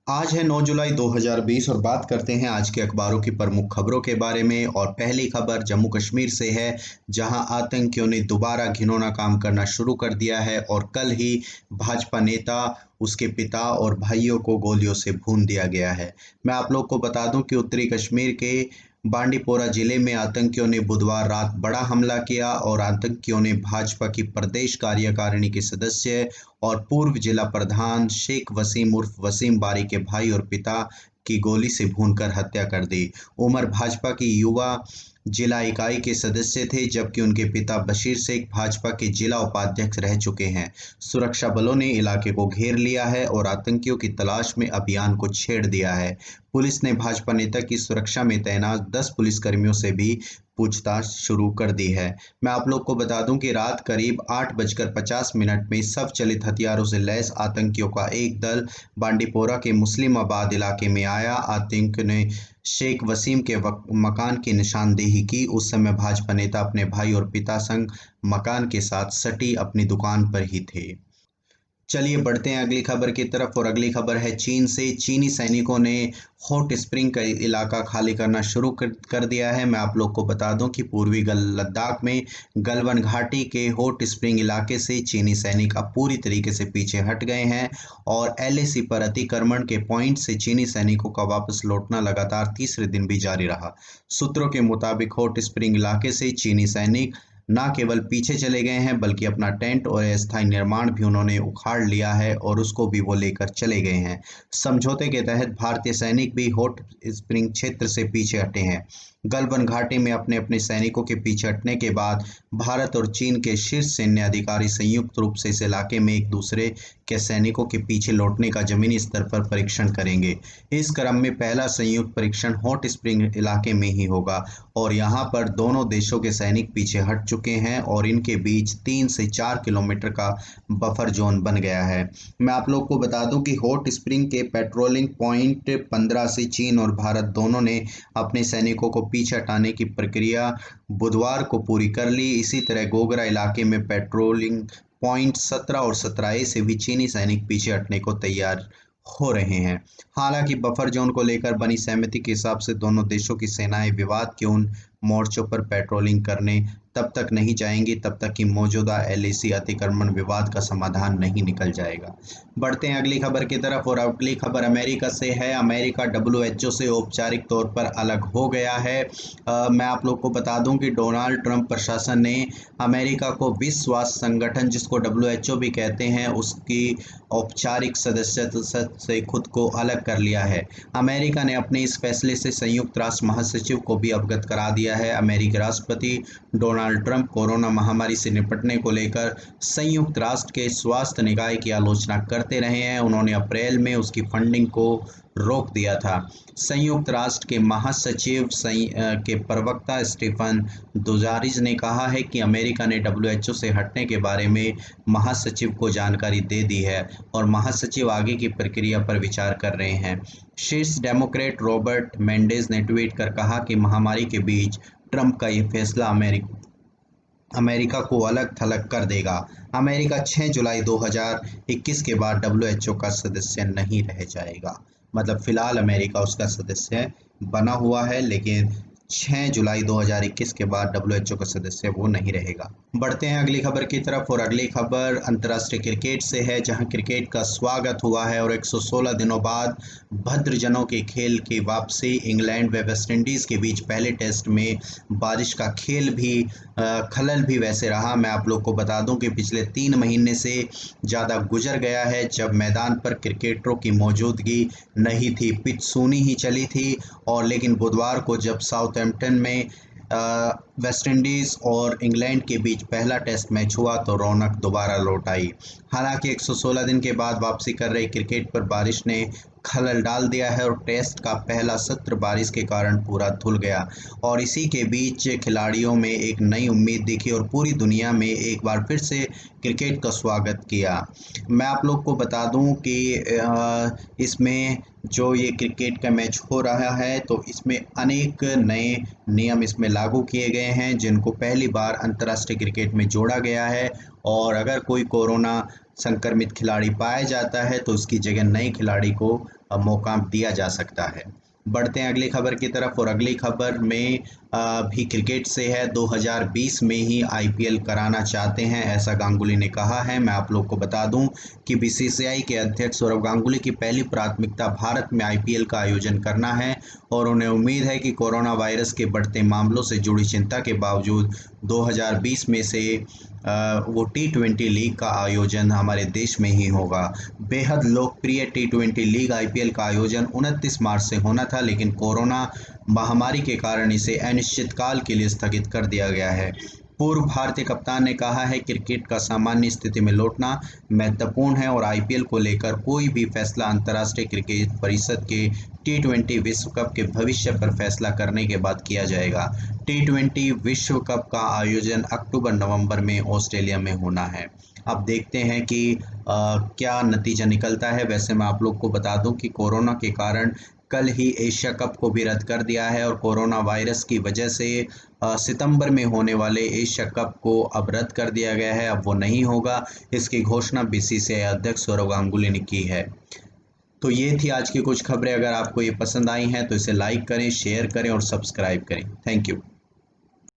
आज है 9 जुलाई 2020 और बात करते हैं आज के अखबारों की प्रमुख खबरों के बारे में। और पहली खबर जम्मू कश्मीर से है, जहां आतंकियों ने दोबारा घिनौना काम करना शुरू कर दिया है और कल ही भाजपा नेता, उसके पिता और भाइयों को गोलियों से भून दिया गया है। मैं आप लोग को बता दूं कि उत्तरी कश्मीर के बांडीपोरा जिले में आतंकियों ने बुधवार रात बड़ा हमला किया और आतंकियों ने भाजपा की प्रदेश कार्यकारिणी के सदस्य और पूर्व जिला प्रधान शेख वसीम उर्फ वसीम बारी के भाई और पिता की गोली से भूनकर हत्या कर दी। उमर भाजपा की युवा जिला इकाई के सदस्य थे, जबकि उनके पिता बशीर शेख भाजपा के जिला उपाध्यक्ष रह चुके हैं। सुरक्षा बलों ने इलाके को घेर लिया है और आतंकियों की तलाश में अभियान को छेड़ दिया है। पुलिस ने भाजपा नेता की सुरक्षा में तैनात 10 पुलिसकर्मियों से भी पूछताछ शुरू कर दी है। मैं आप लोग को बता दूं कि रात करीब 8:50 में सब चलित हथियारों से लैस आतंकियों का एक दल बांडीपोरा के मुस्लिमाबाद इलाके में आया। आतंकियों ने शेख वसीम के मकान की निशानदेही की। उस समय भाजपा नेता अपने भाई और पिता संग मकान के साथ सटी अपनी दुकान पर ही थे। चलिए बढ़ते हैं अगली खबर की तरफ और अगली खबर है चीन से। चीनी सैनिकों ने हॉट स्प्रिंग का इलाका खाली करना शुरू कर दिया है। मैं आप लोग को बता दूं कि पूर्वी लद्दाख में गलवान घाटी के हॉट स्प्रिंग इलाके से चीनी सैनिक अब पूरी तरीके से पीछे हट गए हैं और एलएसी पर अतिक्रमण के पॉइंट से चीनी सैनिकों का वापस लौटना लगातार तीसरे दिन भी जारी रहा। सूत्रों के मुताबिक हॉट स्प्रिंग इलाके से चीनी सैनिक न केवल पीछे चले गए हैं, बल्कि अपना टेंट और अस्थायी निर्माण भी उन्होंने उखाड़ लिया है और उसको भी वो लेकर चले गए हैं। समझौते के तहत भारतीय सैनिक भी हॉट स्प्रिंग क्षेत्र से पीछे हटे हैं। गलवान घाटी में अपने अपने सैनिकों के पीछे हटने के बाद भारत और चीन के शीर्ष सैन्य अधिकारी संयुक्त रूप से इस इलाके में एक दूसरे के सैनिकों के पीछे लौटने का जमीनी स्तर पर परीक्षण करेंगे। इस क्रम में पहला संयुक्त परीक्षण हॉट स्प्रिंग इलाके में ही होगा और यहाँ पर दोनों देशों के सैनिक पीछे हट चुके हैं और इनके बीच 3 से 4 किलोमीटर का बफर जोन बन गया है। मैं आप लोग को बता दूं कि हॉट स्प्रिंग के पेट्रोलिंग पॉइंट 15 से चीन और भारत दोनों ने अपने सैनिकों को पीछे हटाने की प्रक्रिया बुधवार को पूरी कर ली। इसी तरह गोगरा इलाके में पेट्रोलिंग पॉइंट 17 और 17A से भी चीनी सैनिक पीछे हटने को तैयार हो रहे हैं। हालांकि बफर जोन को लेकर बनी सहमति के हिसाब से दोनों देशों की सेनाएं विवाद के उन मोर्चों पर पेट्रोलिंग करने तब तक नहीं जाएंगी तब तक कि मौजूदा एलएसी अतिक्रमण विवाद का समाधान नहीं निकल जाएगा। बढ़ते हैं अगली खबर की तरफ और अगली खबर अमेरिका से है। अमेरिका डब्ल्यूएचओ से औपचारिक तौर पर अलग हो गया है। मैं आप लोग को बता दूं कि डोनाल्ड ट्रंप प्रशासन ने अमेरिका को विश्व स्वास्थ्य संगठन, जिसको डब्ल्यूएचओ भी कहते हैं, उसकी औपचारिक सदस्यता से खुद को अलग कर लिया है। अमेरिका ने अपने इस फैसले से संयुक्त राष्ट्र महासचिव को भी अवगत करा दिया है। अमेरिकी राष्ट्रपति डोनाल्ड ट्रंप कोरोना महामारी से निपटने को लेकर संयुक्त राष्ट्र के स्वास्थ्य निकाय की आलोचना करते रहे हैं। उन्होंने अप्रैल में उसकी फंडिंग को रोक दिया था। संयुक्त राष्ट्र के महासचिव के प्रवक्ता स्टीफन दुजारिज ने कहा है कि अमेरिका ने डब्ल्यूएचओ से हटने के बारे में महासचिव को जानकारी दे दी है और महासचिव आगे की प्रक्रिया पर विचार कर रहे हैं। शीर्ष डेमोक्रेट रॉबर्ट मेंडेज ने ट्वीट कर कहा कि महामारी के बीच ट्रंप का यह फैसला अमेरिका को अलग थलग कर देगा। अमेरिका 6 जुलाई 2021 के बाद डब्ल्यूएचओ का सदस्य नहीं रह जाएगा। मतलब फिलहाल अमेरिका उसका सदस्य बना हुआ है, लेकिन 6 जुलाई 2021 के बाद डब्ल्यूएचओ का सदस्य वो नहीं रहेगा। बढ़ते हैं अगली खबर की तरफ और अगली खबर अंतर्राष्ट्रीय क्रिकेट से है, जहां क्रिकेट का स्वागत हुआ है और 116 दिनों बाद भद्रजनों के खेल की वापसी। इंग्लैंड व वेस्टइंडीज़ के बीच पहले टेस्ट में बारिश का खेल भी खलल भी वैसे रहा। मैं आप लोग को बता दूं कि पिछले 3 महीने से ज़्यादा गुजर गया है जब मैदान पर क्रिकेटरों की मौजूदगी नहीं थी, पिच सूनी ही चली थी। और लेकिन बुधवार को जब साउथहैम्पटन में वेस्टइंडीज़ और इंग्लैंड के बीच पहला टेस्ट मैच हुआ तो रौनक दोबारा लौट आई। हालांकि 116 दिन के बाद वापसी कर रहे क्रिकेट पर बारिश ने खलल डाल दिया है और टेस्ट का पहला सत्र बारिश के कारण पूरा धुल गया और इसी के बीच खिलाड़ियों में एक नई उम्मीद दिखी और पूरी दुनिया में एक बार फिर से क्रिकेट का स्वागत किया। मैं आप लोग को बता दूं कि इसमें जो ये क्रिकेट का मैच हो रहा है तो इसमें अनेक नए नियम इसमें लागू किए गए हैं, जिनको पहली बार अंतर्राष्ट्रीय क्रिकेट में जोड़ा गया है। और अगर कोई कोरोना संक्रमित खिलाड़ी पाया जाता है तो उसकी जगह नए खिलाड़ी को मौका दिया जा सकता है। बढ़ते हैं अगली खबर की तरफ और अगली खबर में भी क्रिकेट से है। 2020 में ही आईपीएल कराना चाहते हैं, ऐसा गांगुली ने कहा है। मैं आप लोग को बता दूं कि बीसीसीआई के अध्यक्ष सौरव गांगुली की पहली प्राथमिकता भारत में आईपीएल का आयोजन करना है और उन्हें उम्मीद है कि कोरोना वायरस के बढ़ते मामलों से जुड़ी चिंता के बावजूद 2020 में से वो टी20 लीग का आयोजन हमारे देश में ही होगा। बेहद लोकप्रिय टी20 लीग आईपीएल का आयोजन 29 मार्च से होना था, लेकिन कोरोना महामारी के कारण इसे अनिश्चितकाल के लिए स्थगित कर दिया गया है। पूर्व भारतीय कप्तान ने कहा है क्रिकेट का सामान्य स्थिति में लौटना महत्वपूर्ण है और आईपीएल को लेकर कोई भी फैसला अंतर्राष्ट्रीय क्रिकेट परिषद के टी20 विश्व कप के भविष्य पर फैसला करने के बाद किया जाएगा। टी20 विश्व कप का आयोजन अक्टूबर-नवंबर में ऑस्ट्रेलिया में होना है। अब देखते हैं कि क्या नतीजा निकलता है। वैसे मैं आप लोग को बता दूं कि कोरोना के कारण कल ही एशिया कप को भी रद्द कर दिया है और कोरोना वायरस की वजह से सितंबर में होने वाले एशिया कप को अब रद्द कर दिया गया है, अब वो नहीं होगा। इसकी घोषणा बीसीसीआई अध्यक्ष सौरव गांगुली ने की है। तो ये थी आज की कुछ खबरें। अगर आपको ये पसंद आई हैं तो इसे लाइक करें, शेयर करें और सब्सक्राइब करें। Thank you.